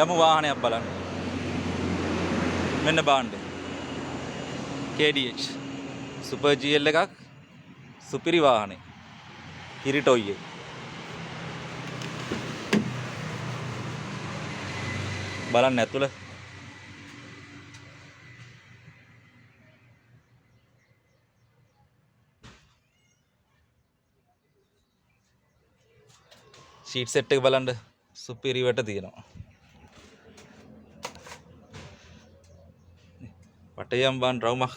යමු වාහනයක් බලන්න. මෙන්න බාන්න. KDH සුපර් GL එකක් සුපිරි වාහනේ. හිරිටොයියේ. බලන්න ඇතුළ. ෂීට් සෙට් එක බලන්න සුපිරිවට තියෙනවා. පටයම් බාන් රවුමක්.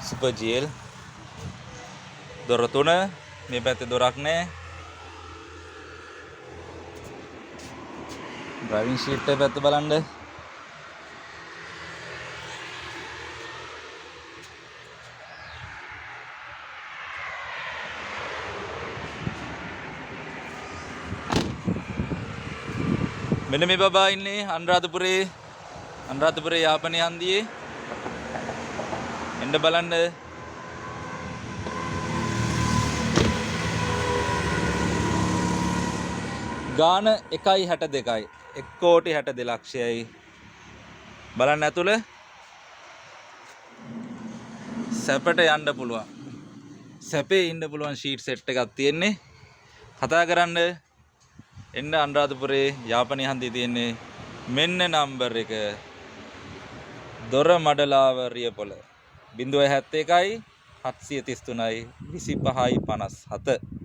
සුපර් GL දොර තුන මේ පැත්තේ දොරක් නැහැ. ඩ්‍රයිවිං ෂීට් එක පැත්ත බලන්න. මෙන්න මේ බබා ඉන්නේ අනුරාධපුරේ යාපනයේ හන්දියේ. එන්න බලන්න. ගාන 1.62යි 1,62,00,000යි. බලන්න ඇතුළ. සැපට යන්න පුළුවන්. සැපේ ඉන්න පුළුවන් ෂීට් සෙට් එකක් තියෙන්නේ. කතා කරන්න එන්න අනුරාධපුරේ යාපනයේ හන්දියේ තියෙන්නේ. මෙන්න නම්බර් එක. දොර මඩලාව රියපොළ 071යි 733යි 25යි 57.